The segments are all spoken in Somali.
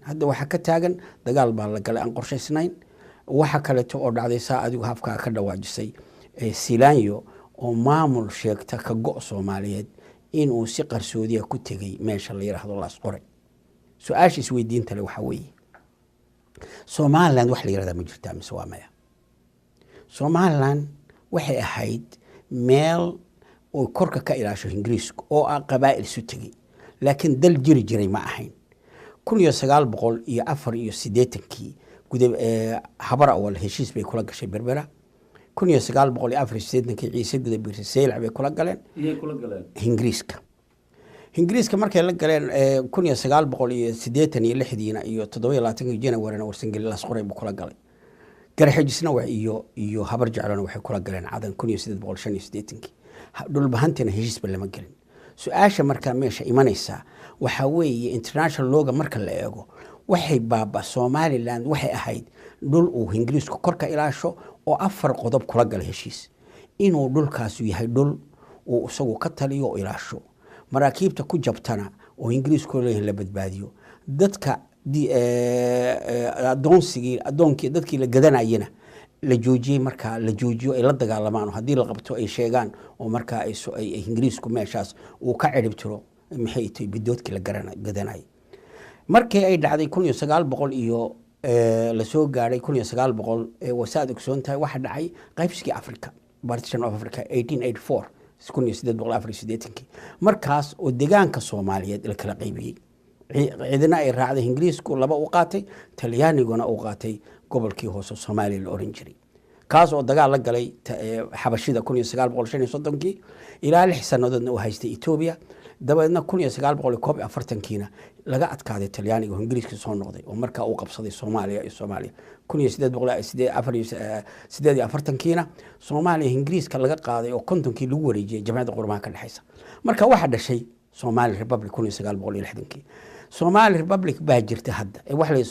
hadda waxa ka taagan dagaal baa la galay aan qorshaysnayn waxa kale oo dhacday saa adigu hafka ka dhawaajisay Silaanyo oo maamul sheegta ka go' Soomaaliyeed inuu si qarsoodiya ku tagay meesha la yiraahdo Laas Qoray su'aasha isweydiinta leh waxa weeye Somaliland wax la yiraahdo ma jirtaa mise waa maya Somaliland waxay ahayd meel oo korka ka ilaasho Ingiriiska oo aan qabaa'il isu tagay laakiin dal jiri jiray ma ahayn 1984 gudub habar awal heshiis bay kula gashay Berbera 1984 ciise gudub birsayl bay kula galeen Ingiriiska markay la galeen 1986 iyo 27 January warsangali Laas Qoray buu kula galay garxajisna waa iyo habar jeclana waxay kula galeen cadan 1885 dhul bahantana heshiis lama galin su'aasha marka meesha imanaysa waxa weeye international looga marka la eego waxay baaba Somaliland waxay ahayd dhul uu Ingiriisku korka ilaasho oo afar qodob kula gal heshiis inuu dhulkaas yahay dhul uu isagu ka taliyo oo ilaasho maraakiibta ku jabtana oo Ingiriisku leeyahay la badbaadiyo dadka adoonkii dadkii la gadanayna la joojiyay marka la joojiyo ay la dagaalamaan hadii la qabto ay sheegaan oo marka ay Ingiriisku meeshaas uu ka ciribtiro maxay tahay bidoodkii la gadanay markii ay dhacday 1900 iyo la soo gaaray 1900 wasaad ogsoontahay waxa dhacay qaybsigii Afrika Partition of Africa 1884 1884 markaas oo deegaanka Soomaaliyeed la kala qaybiyay ciidana ay raacday Ingiriisku laba u qaatay Talyaaniguna u qaatay gobolkii hoose Soomaaliya la oran jiray kaas oo dagaal la galay xabashida 1935 ilaa 6 sanadoodna uu haystay Ethiopia dabadeedna 1941 laga adkaaday Talyaaniga oo Ingiriiska soo noqday oo markaa uu qabsaday Soomaaliya 1848 Soomaaliya Ingiriiska laga qaaday oo kontonkii lagu wareejiyay Jamhadda Qurumaha ka dhaxaysa marka waxa dhashay Somali Republic 1960 Somali Republic baa jirta hadda wax la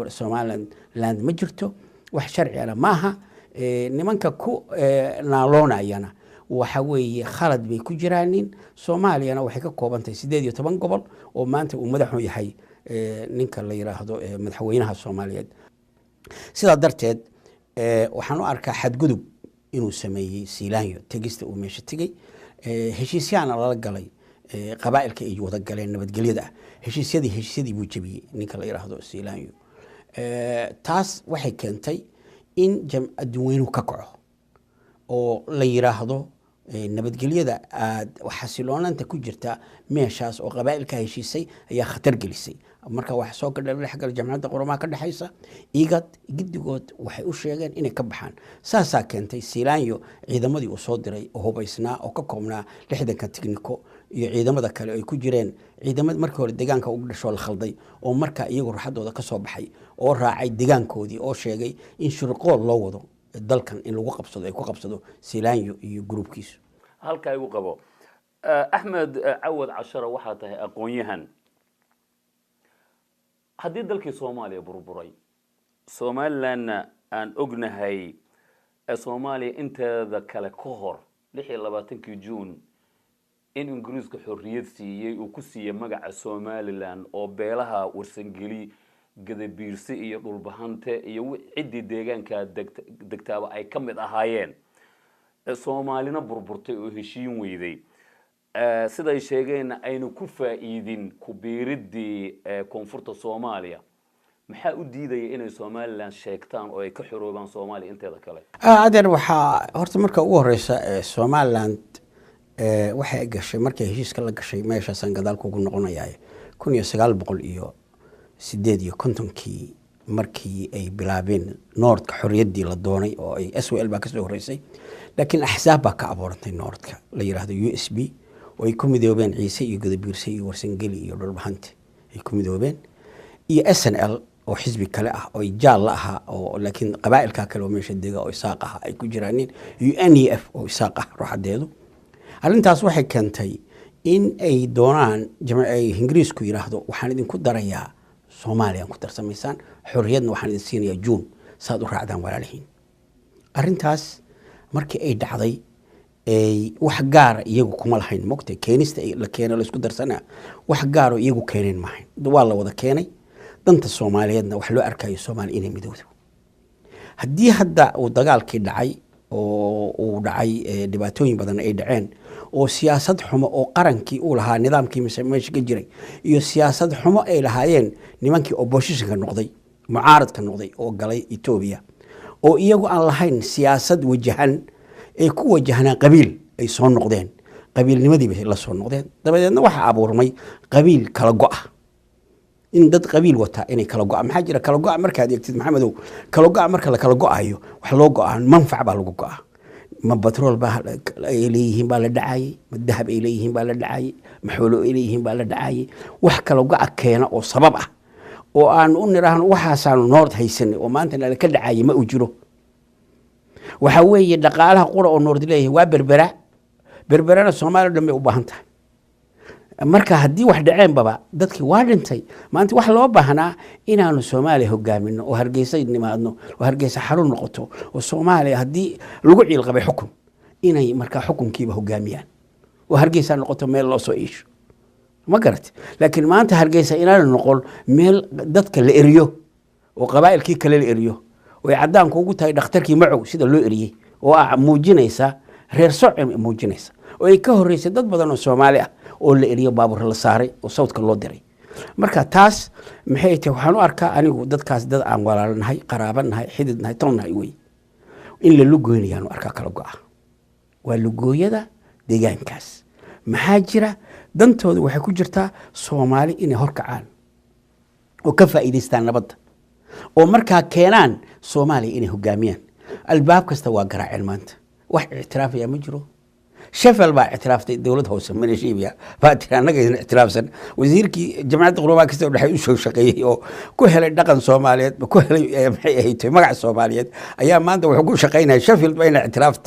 Somaliland ma jirto wax sharci ah maaha nimanka ku naaloonayana waxa weeye khalad bay ku jiraanin Soomaaliyana waxay ka koobantahay 18 gobol oo maanta uu madaxu yahay ninka la yiraahdo madaxweynaha Soomaaliyeed sida darteed waxaan u arkaa xadgudub inuu sameeyay Silaanyo tagista uu meesha tagay heshiisyana la galay qabaa'ilka ay wada galeen nabadgelyada heshiisyadii buu jabiyay ninka la yiraahdo Silaanyo taas waxay keentay in adduunweynuhu ka kaco oo la yiraahdo nabadgelyada waxa xasiloonanta ku jirta meeshaas oo qabaa'ilka heshiisay ayaa khatar gelisay marka wax soo gadhay xagga Jamhadda Qurumaha ka dhaxaysa gidigood waxay u sheegeen inay ka baxaan saasaa keentay Silaanyo ciidamadii uu soo diray oo hubaysnaa oo ka koobnaa 60 tikniko iyo ciidamada kale ay ku jireen ciidamada markii hore deegaanka ugu dhasho la khalday oo marka iyagu raxadooda ka soo baxay oo raacay deegaankoodii oo sheegay in shirqool loo wado dalkan in lagu qabsado ay ku qabsado Silaanyo iyo groupkiisu halka ay u qabo Ahmed Awad Cashara waxa tahay aqoon-yahan haddii dalkii Soomaaliya burburay Somaliland aan ognahay Soomaaliya inteeda kale ka hor 26 June in Ingiriiska xorriyad siiyay uu ku siiyay magaca Somaliland oo beelaha warsangeli gadabiirsi iyo dhulbahante iyo cidii deegaanka degtaaba ay ka mid ahaayeen Soomaalina burburtay oo heshiin weyday sida ay sheegeen aynu ku faa'iidin ku biiridii koonfurta Soomaaliya maxaa u diiday inay Somaliland sheegtaan oo ay ka xoroobaan Soomaaliya inteeda kale adeer waxa horta marka ugu horeysa Somaliland waxay gashay markay heshiiska la gashay meesha san gadaalku ugu noqonayaa 1958 markii ay bilaabeen Noordka xorriyadii la doonay oo ay SWL baa ka soo horeysay laakiin axsaab baa ka abuurtay Noordka la yiraahdo USB oo ay ku midoobeen Ciise iyo Gadabiirsi iyo Warsangeli iyo dhulbahante ay ku midoobeen iyo SNL oo xisbi kale ah oo jaal ah oo laakiin qabaa'ilka kale oo meesha deega oo isaaq ah ay ku jiraan iyo NEF oo isaaq ah ruuxadeedu arrintaas waxay keentay in ay doonaan ay Ingiriisku yiraahdo waxaan idin ku darayaa Soomaaliya ku darsamaysan xorriyadna waxaan idin siinayaa June saad u raacdaan walaalihiin arrintaas markii ay dhacday ay wax gaar iyagu kuma lahayn moqtay keenista la keenay la isku darsanaa wax gaar oo iyagu keeneen maahayn waa la wada keenay danta Soomaaliyeedna wax loo arkayo Soomaali inay midowdo haddii hadda uu dagaalkii dhacay oo uu dhacay dhibaatooyin badan ay dhaceen oo siyaasad xumo oo qarankii uu lahaa nidaamkii meesha ka jiray iyo siyaasad xumo ay lahaayeen nimankii oppositionka noqday mucaaradka noqday oo galay Ethiopia oo iyagu aan lahayn siyaasad wajahan ay ku wajahnaan qabiil ay soo noqdeen qabiilnimadii bay la soo noqdeen dabadeedna waxa abuurmay qabiil kala go'a in dad qabiil wata inay kala go'a maxaa jira kala go'a markaad eegtid maxamedow kala go'a marka la kala go'ayo wax loo go'aa manfac baa lagu go'aa ma batrool baa ay leeyihiin baa la dhacayay ma dahab ay leeyihiin baa la dhacayay ma xoolo ay leeyihiin baa la dhacayay wax kala go'a keena oo sabab ah oo aan u niraahno waxaasaanu noord haysanay oo maanta la ka dhacayay ma u jiro waxa weeye dhaqaalaha qura oo noord leeyahay waa berberana Soomaaliya dhamay u baahan tahay marka haddii wax dhaceen baba dadkii waa dhintay maanta wax loo baahnaa inaanu Soomaaliya hogaamino oo Hargeysa nimaadno oo Hargeysa xarun noqoto oo Soomaaliya haddii lagu ciil qabay xukun inay marka xukunkiiba hogaamiyaan oo Hargeysa noqoto meel loo soo iisho ma garat laakiin maanta Hargeysa inaan noqon meel dadka la eriyo oo qabaa'ilkii kale la eriyo oo cadaanku ugu tahay dhakhtarkii macow sida loo eriyay oo muujinaysa reer socom muujinaysa oo ay ka horeysay dad badan oo Soomaali ah oo la eriyo baabuur la saaray oo sawdka loo diray marka taas maxay tahay waxaan u arkaa anigu dadkaas dad aan walaalnahay qaraabanahay xididnahay tolnahay way in la lugoynayaan u arkaa kala go'a waa lugooyada deegaankaas maxaa jira dantooda waxay ku jirtaa Soomaali inay horkacaan oo ka faa'iideystaan nabadda oo markaa keenaan Soomaaliya inay hogaamiyaan albaab kasta waa garaaceen maanta wax ictiraafaya ma jiro شفل بقى اعتراف دولة هوسة من الشيبيا فاتنا نجد اعتراف وزيركي جماعة الغرباء كسر رح يشوف شقيه أو كل الدقن صوماليات كل هي مقع الصوماليات أيام ما عنده حقوق شقينا شفل بين اعتراف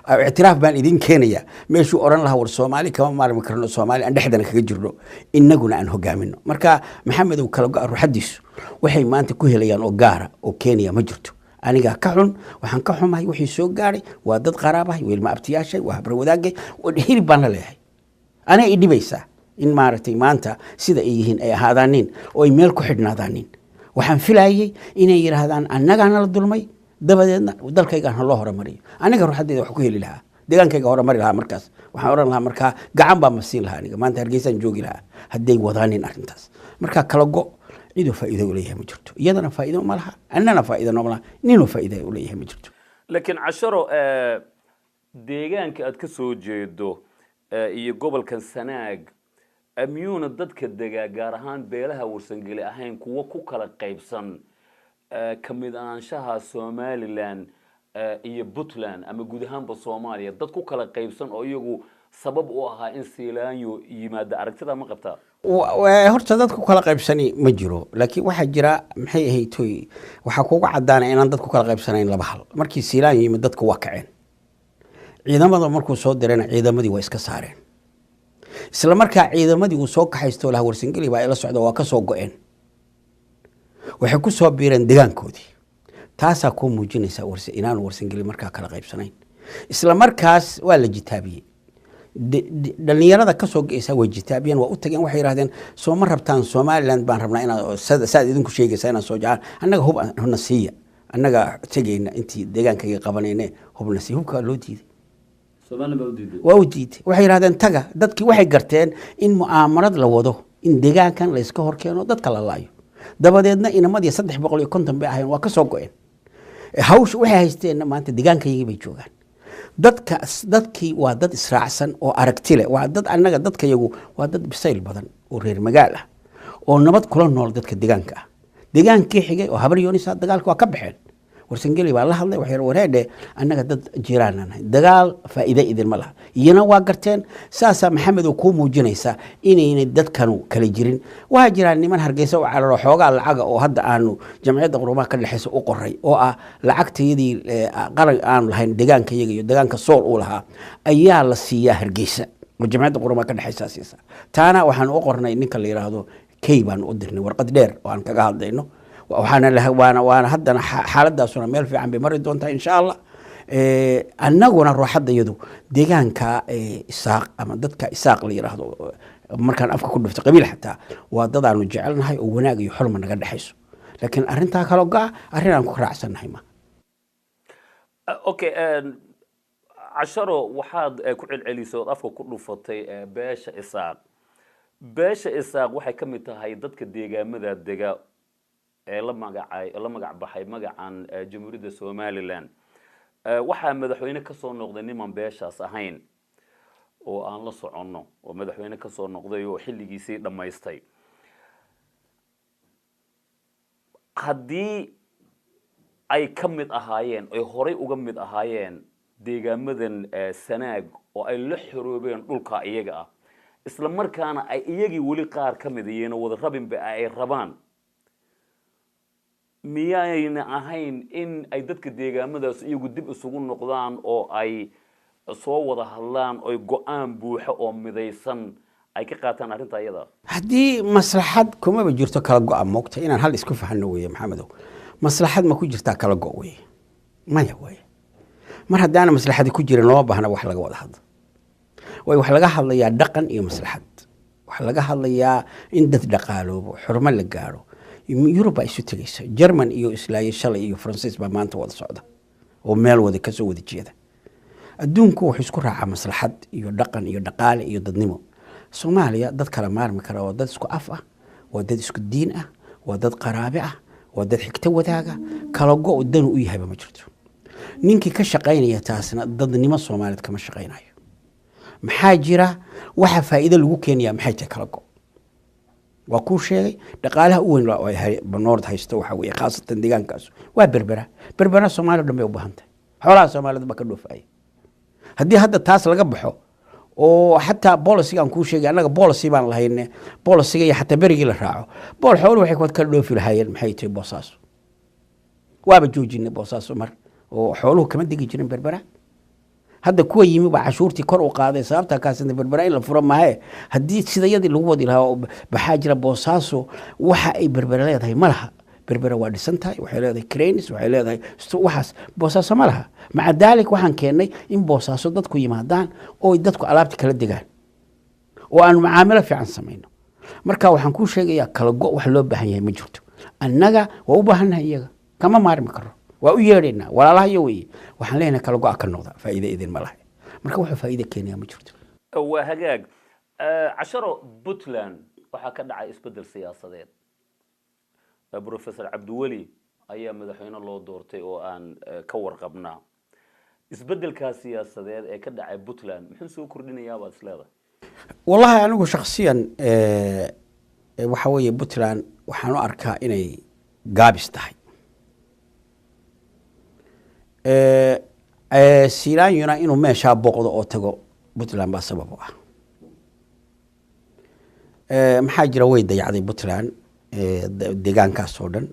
اعتراف بين إيدين كينيا ماشو أوران لها والصومالي كمان ما مكرنا الصومالي عند حدا نكجرو إن قلنا عنه جامنه مركا محمد وكلا روحديس وحي ما أنت كل يان أو جارة أو كينيا مجرته aniga ka xun waxaan ka xumahay wixii soo gaaray waa dad qaraabahay wiil ma abtiyaashay waa habar wadaagay oo hilib baan la leeyahay ana idhibaysa in maartay maanta sida ay yihiin ay ahaadaanin oo ay meel ku xidhnaadaanin waxaan filayay inay yiraahdaan annagana la dulmay dabadeedna dalkayga loo horumariyo aniga ruuxadeeda wax ku heli lahaa deegaankayga horumari lahaa markaas waxaan oran lahaa markaa gacan baa masiin lahaa aniga maanta Hargeysa joogi lahaa haday wadaanin arrintaas marka kala go ciidu faa'iido u leeyahay ma jirto iyadana faa'iido ma laha annana faa'iido ma laha nino faa'iido u leeyahay ma jirto laakiin casharo deegaanka aad ka soo jeedo iyo gobolkan Sanaag amyuuna dadka degaa gaar ahaan beelaha warsangeli ahayn kuwa ku kala qaybsan kamid ahaanshaha Somaliland iyo Puntland ama guud ahaanba Soomaaliya dad ku kala qaybsan oo iyagu sabab u ahaa in Siilaanyo yimaado aragtida ma qabtaa horta dadku kala qaybsani ma jiro laakiin waxa jira maxay ahaytoy waxa kuugu cadaana inaan dadku kala qaybsanayn laba hal markii Siilaanyo yimid dadku waa kaceen ciidamada markuu soo dirayna ciidamadii waa iska saareen isla markaa ciidamadii uu soo kaxaysto laha warsangeli baa ila socdo waa ka soo go'een waxay ku soo biireen deegaankoodii taasa ku muujinaysa inaan warsangeli markaa kala qaybsanayn isla markaas waa la jitaabiyay dhalinyarada ka soo geeysa way jitaabiyeen waa u tageen waxay yiraahdeen soo ma rabtaan Somaliland baan rabnaa inaan saad idinku sheegaysa inaan soo jaan annaga hubna siiya annaga tagayna intii deegaankayga qabanayna hubna siiya hubka loo diiday Somaliland waa u diiday waxay yiraahdeen taga dadkii waxay garteen in mu'aamarad la wado in deegaankan la iska horkeeno dadka la laayo dabadeedna inamadii 350 bay ahayn waa ka soo go'een hawsh waxay haysteen maanta deegaankayga bay joogaan dadkii waa dad israacsan oo aragti leh waa dad annaga dadkayagu waa dad bisayl badan oo reer magaal ah oo nabad kula nool dadka deegaanka ah deegaankii xigay oo habar yoonisa dagaalka waa ka baxeen warsangeli baa la hadlay waxay wareedhe annaga dad jiiraanana dagaal faa'iido idin ma laha iyana waa garteen saasa maxamed oo ku muujinaysa inay dadkanu kala jirin waa jiraan niman Hargeysa oo calaro xoogaa lacaga oo hadda aanu jamciyadda qurumaha ka dhaxayso u qoray oo ah lacagteedii qaran aan lahayn deegaankayaga iyo deegaanka Sool uu lahaa ayaa la siiyaa Hargeysa oo jamciyadda qurumaha ka dhaxaysa siisa taana waxaan u qornay ninka la yiraahdo kay baan u dirnay warqad dheer oo aan kaga hadlayno waxaana haddana xaaladaasuna meel fiican bay mari doontaa insha Allah annaguna ruuxadayadu deegaanka isaaq ama dadka isaaq la yiraahdo markaan afka ku dhufto qabiil xataa waa dad aanu jecelnahay oo wanaag iyo xurma naga dhaxayso laakiin arrintaa kala go'a arrin aan ku raacsanahay ma okay casharo waxaad ku celceliso afka ku dhufatay beesha isaaq waxay ka mid tahay dadka deegaamada dega ee la magac baxay magacan jamhuuriyadda Somaliland waxaa madaxweyne ka soo noqday niman beeshaas ahayn oo aan la soconno oo madaxweyne ka soo noqday oo xilligiisii dhamaystay haddii ay ka mid ahaayeen ay horay uga mid ahaayeen deegaamadan sanaag oo ay la xoroobeen dhulka iyaga ah isla markaana ay iyagii weli qaar ka mid yihiin wada rabinba ay rabaan miyayna ahayn in ay dadka deegaamadaas iyagu dib isugu noqdaan oo ay soo wada hadlaan oo go'aan buuxo oo midaysan ay ka qaataan arrinta iyada haddii maslaxad kuma ba jirto kala go'aan moogta inaan hal isku fahanno weeye maxamedow maslaxad ma ku jirtaa kala go' weeye maya weeye mar haddaana maslaxadi ku jirin loo baahna wax laga wada hadlo way wax laga hadlayaa dhaqan iyo maslaxad wax laga hadlayaa in dad dhaqaaloobo xurmo la gaaro Europe ay isu tagaysa German iyo Islaayo shalay iyo Faransiis baa maanta wada socda oo meel wada ka soo wada jeeda adduunku wuxuu isku raacaa maslaxad iyo dhaqan iyo dhaqaale iyo dadnimo Soomaaliya dad kala maarmi kara oo dad isku af ah waa dad isku diin ah waa dad qaraabe ah waa dad xigta wadaaga kala go' dan u yahay ma jirto ninkii ka shaqaynaya taasna dadnimo Soomaaliyeed kama shaqaynayo maxaa jira waxa faa'iido lagu keenaya maxay tahay kala go' waa ku sheegay dhaqaalaha u weyn oo ay banoord haysto waxa weeye khaasatan deegaankaas waa berbera Soomaaliya dhambe u baahantay xoolaha Soomaaliyeed ba ka dhoofay haddii hadda taas laga baxo oo xataa policy-ga aan ku sheegay anaga policy baan lahayn policy-ga iyo xataa berigi la raaco xooluhu waxay ka dhoofi lahaayeen maxay tahay Boosaaso waaba joojinay Boosaaso mar oo xooluhu kama digi jirin berbera hadda kuwa yimi ba cashuurtii kor u qaaday sababta kaasina berbera in la furo maahe haddii sidayadii lagu wadi lahaa baxaa jira Boosaaso waxa ay berbera leedahay malaha berbera waa dhisan tahay waxay leedahay cranes waxay leedahay waxaas Boosaaso malaha maca daalik waxaan keenay in Boosaaso dadku yimaadaan oo dadku alaabta kala degaan oo aan macaamilo fiican sameeyno marka waxaan ku sheegayaa kala go' wax loo baahan yahay ma jirto annaga waa u baahannahay iyaga kama maarmi karo waa u yeedhayna walaalaha iyo weeye waxaan leenahay kala go'a ka noqda faa'iido idin ma laha marka waxa faa'iido keenaya ma jirto waa hagaag casharo Puntland waxa ka dhacay isbedel siyaasadeed Professor Cabdiweli ayaa madaxweyne loo doortay oo aan ka warqabnaa isbedelka siyaasadeed ee ka dhacay Puntland muxuu soo kordhinayaa baad isleedahay wallahi anigu shakhsiyan waxa weeye Puntland waxaan u arkaa inay gaabis tahay Silaanyuna inuu meesha booqdo oo tago Puntland baa sabab u ah maxaa jira way dayacday Puntland deegaankaas oo dhan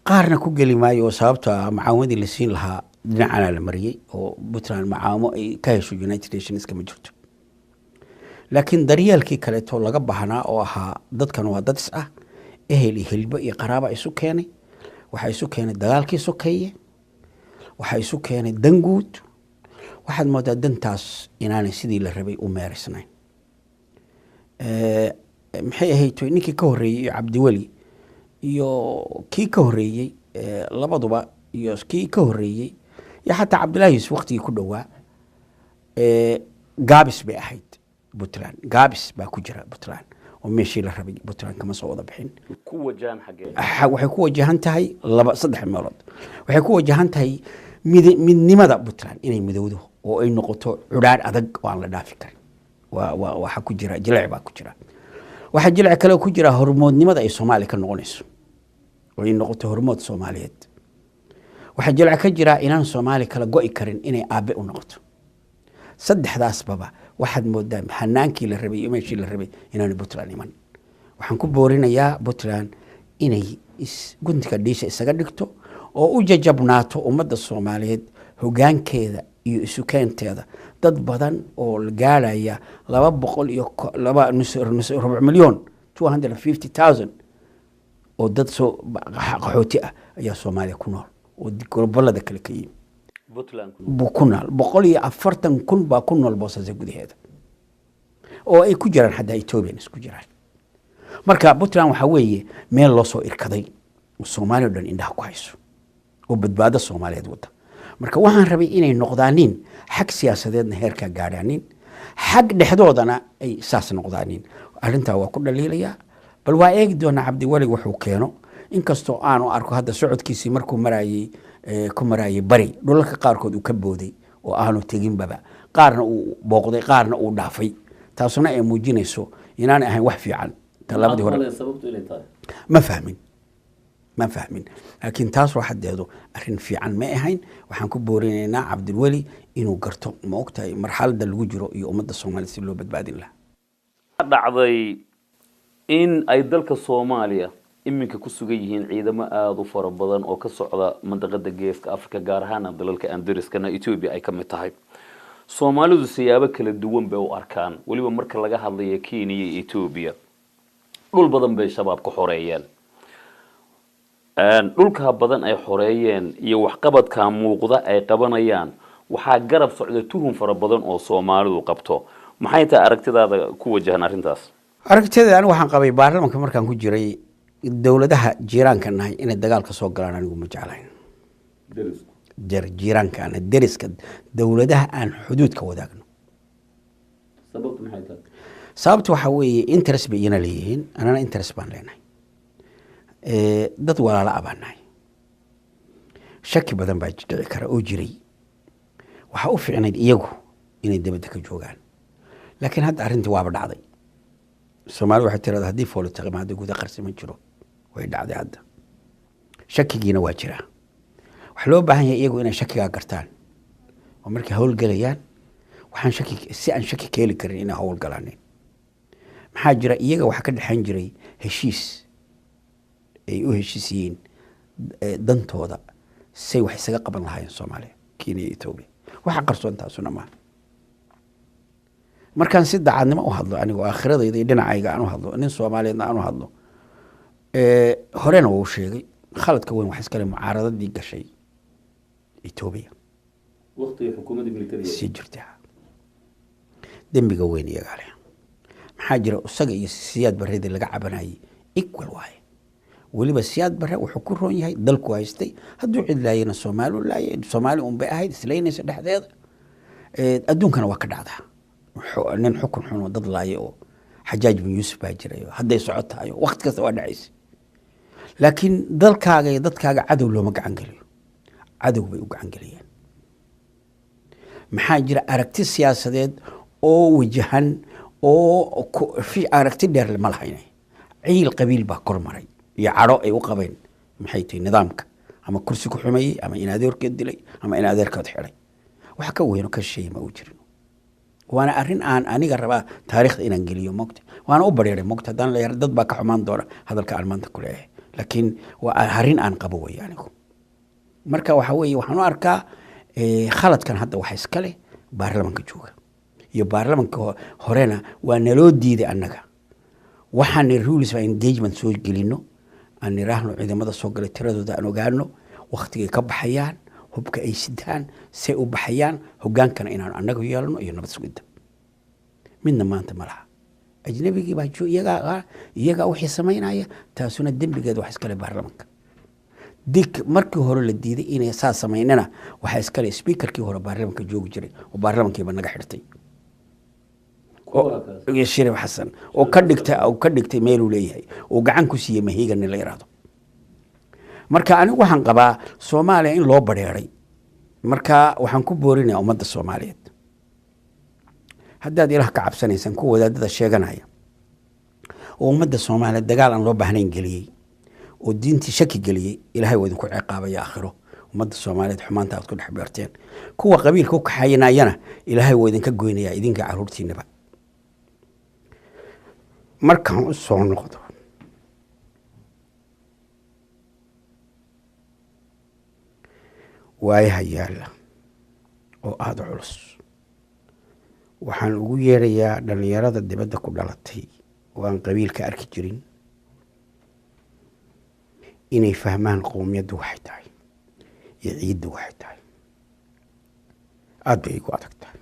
qaarna ku geli maayo sababtoo ah macaawadii la siin lahaa dhinacana la mariyay oo Puntland macaamo ay ka hesho United Nations kama jirto laakiin daryeelkii kale to laga baahnaa oo ahaa dadkan waa dad is ah ehel iyo hilbo iyo qaraaba isu keenay waxa isu keenay dagaalkii sokeeye waxa isu keenay danguud waxaad moodaa dantaas inaanay sidii la rabay u meerisnayn maxay ahayd ninkii ka horeeyay Cabdiweli iyo kii ka horeeyay labaduba iyo kii ka horeeyay ya xataa Cabdullaahi waqtigii ku dhawaa gaabis bay ahayd Puntland gaabis baa ku jira Puntland oo meeshii la rabay Puntland kama soo wada bixin ku wajahan xagee waxay ku wajahan tahay saddex meelood waxay ku wajahan tahay midnimada Puntland inay midowdo oo ay noqoto cudaan adag oo aan la dhaafi karin waxa ku jira jilaac baa ku jira waxa jilaac kale ku jira hormoodnimada ay Soomaaliya ka noqonayso oo ay noqoto hormood Soomaaliyeed waxa jilaac ka jira inaan Soomaali kala go'i karin inay aabe u noqoto saddexdaas baba waxaad moodaa hanaankii la rabay iyo meeshii la rabay inaan Puntland iman waxaan ku boorinayaa Puntland inay guntiga dhiisha isaga dhigto oo u jajabnaato ummadda Soomaaliyeed hoggaankeeda iyo isu keenteeda dad badan oo la gaaraya 200 milyan 250,000 oo dad soo qaxooti ah ayaa Soomaaliya ku nool oo gobolada kale ka yimid puntland buu ku nool 140,000 baa ku nool boosaaso gudaheeda oo ay ku jiraan xataa Ethiopian isku jiraan marka Puntland waxa weeye meel loo soo irkaday oo Soomaaliya oo dhan indhaha ku hayso oo badbaado Soomaaliyeed wada marka waxaan rabay inay noqdaanin xag siyaasadeedna heerka gaadhaanin xag dhexdoodana ay saas noqdaanin arrintaa waa ku dhaliilaya bal waa eegi doona Cabdiwali wuxuu keeno inkastoo aanu arko hadda socodkiisii markuu marayay bari dhulalka qaarkood uu ka booday oo aanu tegin baba qaarna uu booqday qaarna uu dhaafay taasuna ay muujinayso inaan ahayn wax fiican talaabadii hore sababtu inay tahay ma fahmin laakiin taas waxadeedu arrin fiican ma ahayn waxaan ku boorinaynaa Cabdiwali inuu garto ma ogtahay marxaladda lagu jiro iyo ummadda Soomaaliyeed si loo badbaadin lahaa dhacday in ay dalka Soomaaliya iminka ku sugan yihiin ciidamo aad u fara badan oo ka socda mandaqada geeska Afrika gaar ahaan dalalka Andariskana Ethiopia ay ka mid tahay Soomaalidu siyaabo kala duwan bay u arkaan waliba marka laga hadlayo Kenya iyo Ethiopia dhul badan bay shabaab ku xoreeyeen dhulka badan ay xoreeyeen iyo waxqabadka muuqda ay qabanayaan waxa garab socda tuhun fara badan oo Soomaalidu qabto maxay tahay aragtidaada ku wajahan arintaas aragtida anigu waxaan qabay baarlamaanka markaan ku jiray dawladaha jiiraanka nahay inay dagaalka soo galaan anigu ma jeclayn jiiraanka deriska dawladaha aan xuduudka wadaagno sababtu maxay tahay sababtu waxa weeye interest bay ina leeyihiin anana interest baan leenahay dad walaala abaanahay shaki badan baa dhici kara oo jiray waxa u fiicnayd iyagu inay dibadda ka joogaan laakiin hadda arrintii waaba dhacday Soomaali waxay tiraahdaa haddii foolitaqo maada guda qarsi ma jiro way dhacday hadda shakigiina waa jira waxa loo baahan yahay iyagu inay shakiga gartaan oo markay hawl galayaan waxaan shaki keeli karin inay hawl galaan maxaa jira iyaga waxa ka dhaxan jiray heshiis ay u heshiisiyeen dantooda say wax isaga qaban lahaayeen Soomaaliya Kenya iyo Ethiopia waxa qarsoon taasuna ma markaan si daacadnimo u hadlo anigu aakhirada dhinacayga aan u hadlo nin Soomaaliyeedna aan u hadlo horena uu sheegay khaladka weyn wax iskale mucaaradadii gashay Ethiopia waqtiga xukuumadda militariga si jirta dambiga weyn iyaga leh maxaa jira isaga iyo siyaad bareed laga cabanayay equal way waliba siyaad bare wuxuu ku roon yahay dalku haystay hadduu cid laayeen Soomaali bay ahayd islaynaysa dhexdeeda adduunkana waa ka dhacdaa nin xukun xun oo dad laayay oo Xajaaj bin Yuusuf baa jiray hadday socotahay waqti kasta waa dhacaysay laakiin dalkaaga iyo dadkaaga cadow looma gacan geliyo cadow bay u gacan geliyeen maxaa jira aragti siyaasadeed oo wajahan oo fi aragti dheer ma lahayn ciil qabiil baa kor maray iyo caro ay u qabeen maxay tahay nidaamka ama kursi ku xumeeyay ama in adeerkeed dilay ama in adeerkeed xiray wax ka weyn oo ka sheey ma u jirin وانا أرين أنيق الربا تاريخ إن إنجليو مقت وانا أبرر مقت هذا لا يردد بك حمان دورة هذا الكلام كله لكن وأرين أن قبوي يعني مركا وحوي وحنو أركا خلط كان هذا وحيس كله برلمان كجوجا يبرلمان كهورنا ونلود دي أنك وحن الرولز فإنجيجمنت سوي جلينو أن راهنو إذا ماذا سوق التردد ده أنو قالنو وقت كب حيان هبك أي سدان سيء بحيان هجان كان إنه أنك يالنو ينبت سجد منا ما أنت ملها أجنبي كي بحجو يجا وحي سمين عيا تاسون الدم بجد وحس كله برلمانك ديك مركي هرو للديدي إنه أساس سميننا وحس كله سبيكر كي هرو برلمانك جوج جري وبرلمانك يبنى حرتي يشير حسن وكدكت ميلو ليه وقعنكو سيه مهيجا اللي يرادو marka anigu waxaan qabaa Soomaaliya in loo bareeray marka waxaan ku boorinayaa ummadda Soomaaliyeed haddaad ilaah ka cabsanaysan ku wadaadada sheeganaya oo ummadda Soomaaliyeed dagaal aan loo baahnayn galiyay oo diintii shaki galiyay ilaahay waa idinku ciqaabaya aakhiro ummadda Soomaaliyeed xumaanta aad ku dhex beerteen kuwa qabiilka ku kaxaynayana ilaahay waa idinka goynaya idinka caruurtiinaba markaan u soo noqdo waayaha yaalla oo aada culus waxaan ugu yeerayaa dhalinyarada dibadda ku dhalatay oo aan qabiilka arki jirin inay fahmaan qowmiyaddu waxay tahay iyo ciiddu waxay tahay aad bay igu adagtahay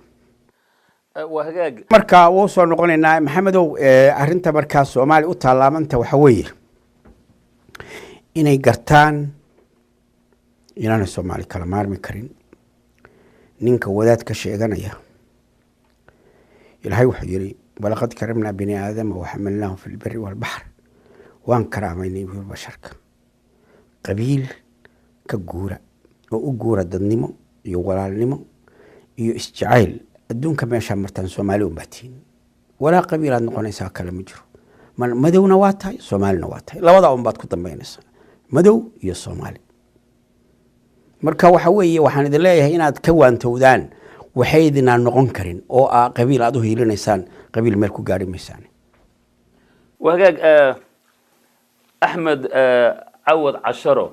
وهجاج marka wuu soo noqonaynaa maxamedow arrinta markaa soomaali u taalaamanta waxa weeye inay gartaan inaanay soomaali kala maarmi karin ninka wadaad ka sheeganaya ilaahay wuxuu yidhi walaqad karamnaa bini aadama waxamalnaahum fi lbari walbaxr waan karaamaynay buur basharka qabiil ka guura oo u guura dadnimo iyo walaalnimo iyo isjacayl adduunka meesha martaan soomaali u baatiin walaa qabiil aad noqonaysaa kale ma jiro madowna waa tahay soomaalina waa tahay labada un baad ku dambaynaysaa madow iyo soomaali marka waxa weeye waxaan idin leeyahay inaad ka waantowdaan waxay idinaan noqon karin oo qabiil aad u hiilinaysaan qabiil meel ku gaari maysaan وهجاج أحمد عود عشرة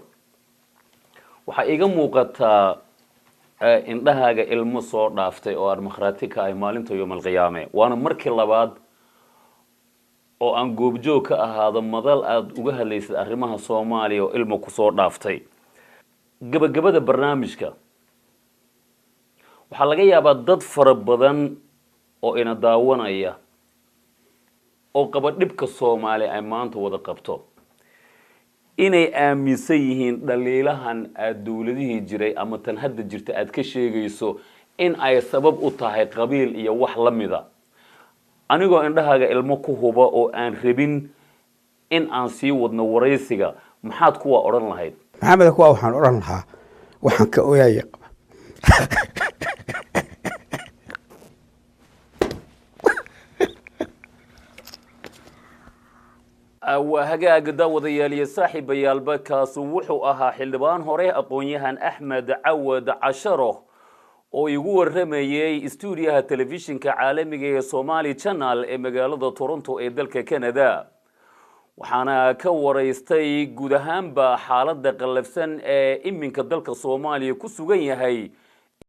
وحقيقة موقتا indhahaaga ilmo soo dhaaftay oo aan makhraati ka ay maalinta yawmal qiyaame waana markii labaad oo aan goobjoog ka ahaado madal aad uga hadlaysay arrimaha Soomaaliya oo ilmo ku soo dhaaftay gabagabada barnaamijka waxaa laga yaabaa dad fara badan oo ina daawanaya oo qaba dhibka Soomaaliya ay maanta wada qabto inay aaminsan yihiin dhaliilahan aad dawladihii jiray ama tan hadda jirta aad ka sheegayso in ay sabab u tahay qabiil iyo wax la mida anigoo indhahaaga ilmo ku huba oo aan rabin in aan sii wadno waraysiga maxaad kuwa oran lahayd maxamed kuwa waxaan oran lahaa waxaan ka ooyaya وهجاج داود يالي صاحب يالبكاس وحوها حلبان هوريه أقونيهن أحمد عود عشرة oo igu waramayay stuudiyaha telefishinka caalamiga ee Somali Channel ee magaalada Toronto ee dalka Canada waxaana ka waraystay guud ahaanba xaaladda qalafsan ee iminka dalka Soomaaliya ku sugan yahay